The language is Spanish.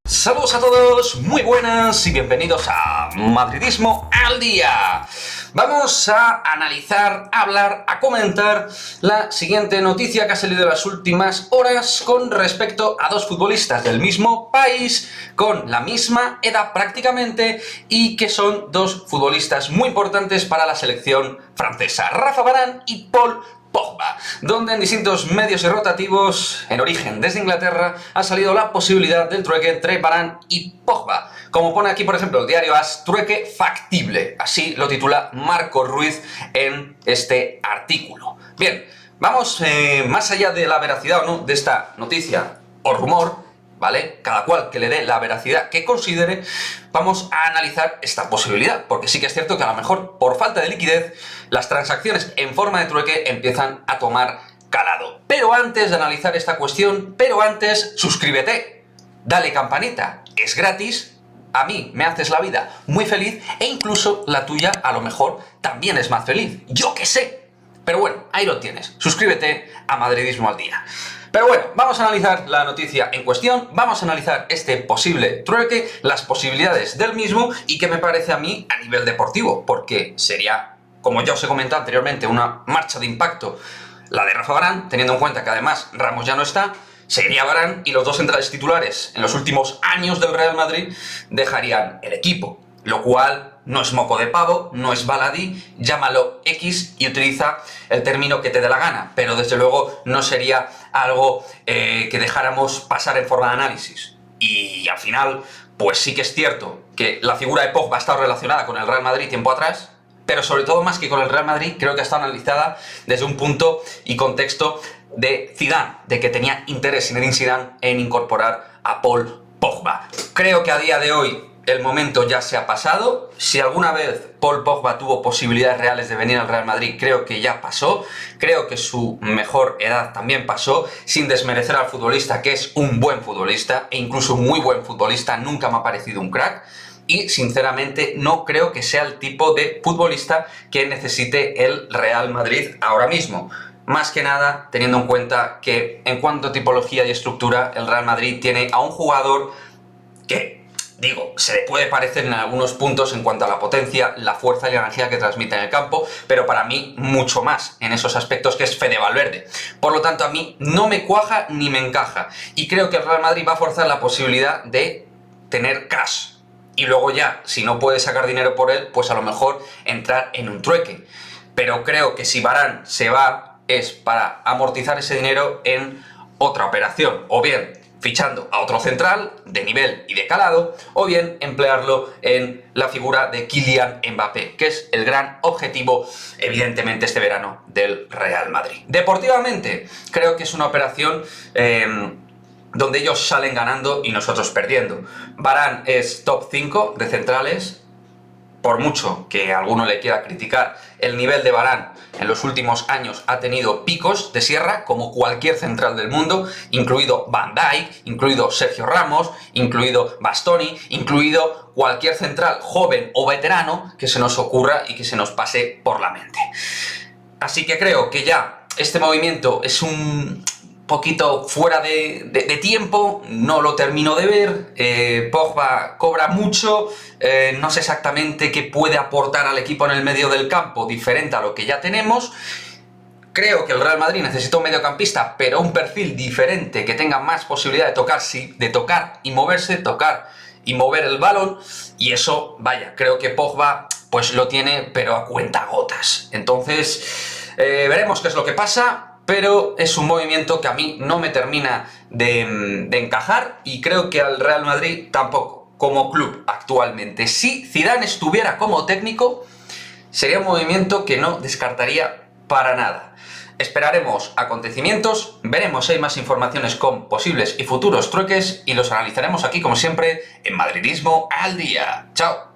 Saludos a todos, muy buenas y bienvenidos a Madridismo al Día. Vamos a analizar, a hablar, a comentar la siguiente noticia que ha salido en las últimas horas con respecto a dos futbolistas del mismo país, con la misma edad prácticamente, y que son dos futbolistas muy importantes para la selección francesa, Rafa Varane y Paul Pogba, donde en distintos medios y rotativos, en origen desde Inglaterra, ha salido la posibilidad del trueque entre Varane y Pogba. Como pone aquí, por ejemplo, el diario AS, trueque factible. Así lo titula Marco Ruiz en este artículo. Bien, vamos más allá de la veracidad o no de esta noticia o rumor, ¿vale? Cada cual que le dé la veracidad que considere, vamos a analizar esta posibilidad, porque sí que es cierto que a lo mejor por falta de liquidez las transacciones en forma de trueque empiezan a tomar calado. Pero antes de analizar esta cuestión, suscríbete, dale campanita, es gratis, a mí me haces la vida muy feliz e incluso la tuya a lo mejor también es más feliz, yo qué sé. Pero bueno, ahí lo tienes, suscríbete a Madridismo al Día. Pero bueno, vamos a analizar la noticia en cuestión, vamos a analizar este posible trueque, las posibilidades del mismo y qué me parece a mí a nivel deportivo, porque sería, como ya os he comentado anteriormente, una marcha de impacto la de Rafa Varane, teniendo en cuenta que además Ramos ya no está, seguiría Varane y los dos centrales titulares en los últimos años del Real Madrid dejarían el equipo, lo cual no es moco de pavo, no es baladí, llámalo X y utiliza el término que te dé la gana, pero desde luego no sería algo que dejáramos pasar en forma de análisis. Y al final, pues sí que es cierto que la figura de Pogba ha estado relacionada con el Real Madrid tiempo atrás, pero sobre todo más que con el Real Madrid, creo que ha estado analizada desde un punto y contexto de Zidane, de que tenía interés Zinedine Zidane en incorporar a Paul Pogba. Creo que a día de hoy el momento ya se ha pasado. Si alguna vez Paul Pogba tuvo posibilidades reales de venir al Real Madrid, creo que ya pasó. Creo que su mejor edad también pasó, sin desmerecer al futbolista, que es un buen futbolista, e incluso un muy buen futbolista, nunca me ha parecido un crack. Y sinceramente no creo que sea el tipo de futbolista que necesite el Real Madrid ahora mismo. Más que nada teniendo en cuenta que en cuanto a tipología y estructura, el Real Madrid tiene a un jugador que, digo, se le puede parecer en algunos puntos en cuanto a la potencia, la fuerza y la energía que transmite en el campo, pero para mí mucho más en esos aspectos, que es Fede Valverde. Por lo tanto, a mí no me cuaja ni me encaja. Y creo que el Real Madrid va a forzar la posibilidad de tener cash. Y luego ya, si no puede sacar dinero por él, pues a lo mejor entrar en un trueque. Pero creo que si Varane se va, es para amortizar ese dinero en otra operación. O bien fichando a otro central de nivel y de calado, o bien emplearlo en la figura de Kylian Mbappé, que es el gran objetivo, evidentemente, este verano del Real Madrid. Deportivamente, creo que es una operación donde ellos salen ganando y nosotros perdiendo. Varane es top 5 de centrales. Por mucho que a alguno le quiera criticar, el nivel de Varane en los últimos años ha tenido picos de sierra, como cualquier central del mundo, incluido Van Dijk, incluido Sergio Ramos, incluido Bastoni, incluido cualquier central joven o veterano que se nos ocurra y que se nos pase por la mente. Así que creo que ya este movimiento es un poquito fuera de tiempo, no lo termino de ver. Pogba cobra mucho, no sé exactamente qué puede aportar al equipo en el medio del campo diferente a lo que ya tenemos. Creo que el Real Madrid necesita un mediocampista, pero un perfil diferente, que tenga más posibilidad de tocar y moverse, tocar y mover el balón, y eso, vaya, creo que Pogba pues lo tiene, pero a cuentagotas. Entonces, veremos qué es lo que pasa. Pero es un movimiento que a mí no me termina de encajar, y creo que al Real Madrid tampoco, como club actualmente. Si Zidane estuviera como técnico, sería un movimiento que no descartaría para nada. Esperaremos acontecimientos, veremos si hay más informaciones con posibles y futuros trueques, y los analizaremos aquí, como siempre, en Madridismo al Día. ¡Chao!